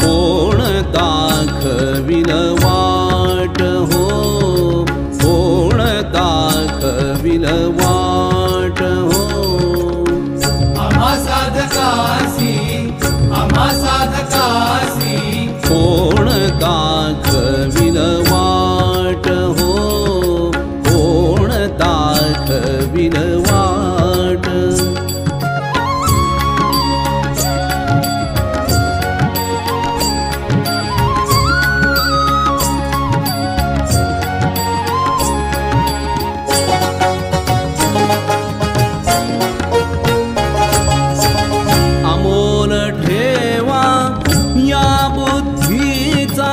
कोण दाखविल वाट हो, कोण दाखविल वाट हो, आम्हा साधकासी, आम्हा साधकासी, कोण दाखविल वाट हो, कोण दाखविल वाट. अमोल ठेवा या बुद्धीचा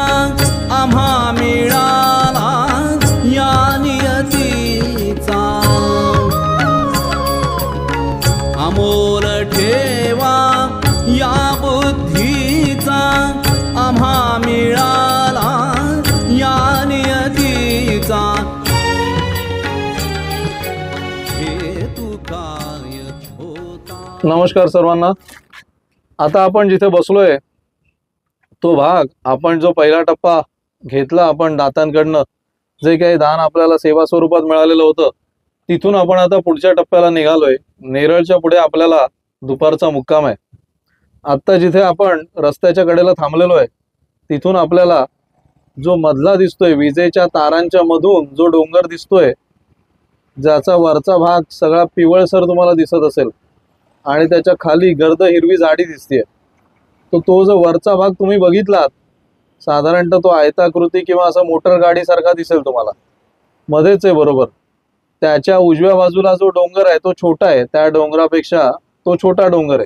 आम्हा मिळाला या नियतीचा. अमोल ठेवा या बुद्धीचा आम्हा मिळाला या नियतीचा. हे तू काय होता. नमस्कार सर्वांना. आता आपण जिथे बसलोय तो भाग, आपण जो पहिला टप्पा घेतला आपण दातांकडनं, जे काही दान आपल्याला सेवा स्वरूपात मिळालेलं होतं, तिथून आपण आता पुढच्या टप्प्याला निघालोय. नेरळच्या पुढे आपल्याला दुपारचा मुक्काम आहे. आत्ता जिथे आपण रस्त्याच्या कडेला थांबलेलो आहे तिथून आपल्याला जो मधला दिसतोय, विजेच्या तारांच्या मधून जो डोंगर दिसतोय, ज्याचा वरचा भाग सगळा पिवळसर तुम्हाला दिसत असेल आणि त्याच्या खाली गर्द हिरवी झाडी दिसते, तो जो वरचा भाग तुम्ही बघितलात, साधारणतः तो आयताकृती किंवा असं मोटर गाडीसारखा दिसेल तुम्हाला. मध्येच आहे बरोबर. त्याच्या उजव्या बाजूला जो डोंगर आहे तो छोटा आहे, त्या डोंगरापेक्षा तो छोटा डोंगर आहे.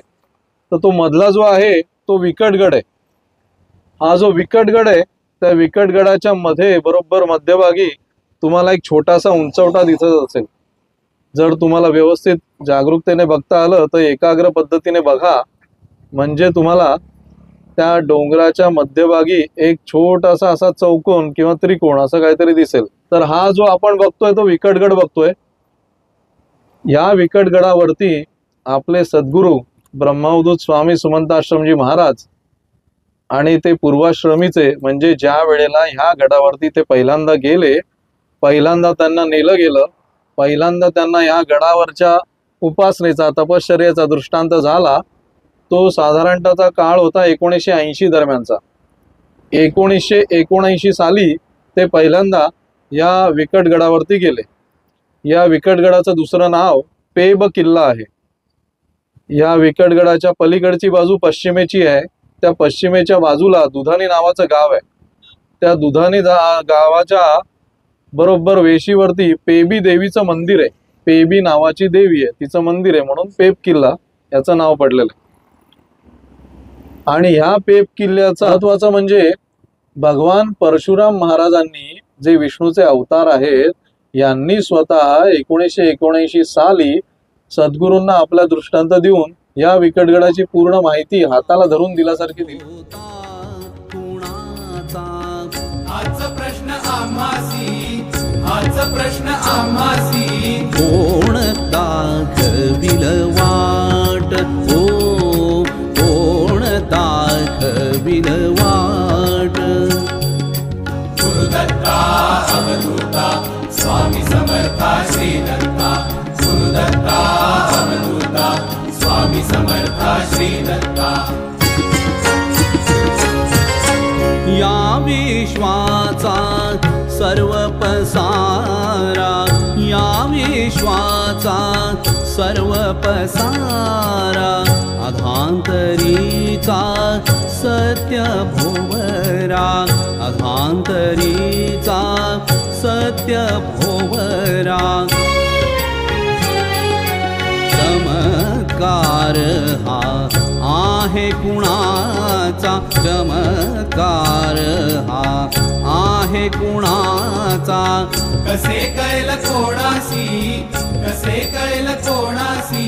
तर तो मधला जो आहे तो विकटगड आहे. हा जो विकटगड आहे त्या विकटगडाच्या मध्ये बरोबर मध्यभागी तुम्हाला एक छोटासा उंचवटा दिसत असेल. जर तुम्हाला व्यवस्थित जागरूकतेने बघता आलं तर एकाग्र पद्धतीने बघा, म्हणजे तुम्हाला त्या डोंगराच्या मध्यभागी एक छोटासा असा चौकोन किंवा त्रिकोण असं काहीतरी दिसेल. तर हा जो आपण बघतोय तो विकटगड बघतोय. या विकटगडावरती आपले सद्गुरू ब्रह्मावधूत स्वामी सुमंताश्रमजी महाराज आणि ते पूर्वाश्रमीचे, म्हणजे ज्या वेळेला ह्या गडावरती ते पहिल्यांदा गेले, पहिल्यांदा त्यांना नेलं गेलं, पहिल्यांदा त्यांना या गडावरच्या उपासनेचा, तपश्चर्याचा दृष्टांत झाला, तो साधारणतःचा काळ होता 1980 दरम्यानचा. 1979 साली ते पहिल्यांदा या विकटगडावरती गेले. या विकटगडाचं दुसरं नाव पेब किल्ला आहे. या विकटगडाच्या पलीकडची बाजू पश्चिमेची आहे. त्या पश्चिमेच्या बाजूला दुधानी नावाचं गाव आहे. त्या दुधानी गावाच्या बरोबर वेशीवरती पेबी देवीचं मंदिर आहे. पेबी नावाची देवी आहे, तिचं मंदिर आहे, म्हणून पेब किल्ला याचं नाव पडलेलं आहे. आणि ह्या पेब किल्ल्याचं महत्वाचं म्हणजे भगवान परशुराम महाराजांनी, जे विष्णूचे अवतार आहेत, यांनी स्वतः 1979 साली सद्गुरूंना आपला दृष्टांत देऊन या विकटगडाची पूर्ण माहिती हाताला धरून दिल्यासारखी दिली. हाच प्रश्न आम्हासी, हाच प्रश्न आम्हासी, कोण दाखविल वाट हो, कोण दाखविल वाट. गुरुदत्ता अवधूता स्वामी समर्था श्री दत्ता, गुरुदत्ता अवधूता स्वामी समर्था श्री दत्ता. या विश्वाचा सर्व पसारा या विश्वाचा सर्व पसारा अधांतरीचा सत्य भोवरा अधांतरीचा सत्य भोवरा चमत्कार हा आहे कुणाचा चमत्कार हा आहे कुणाचा कसे कळेल कोणासी कसे कळेल कोणासी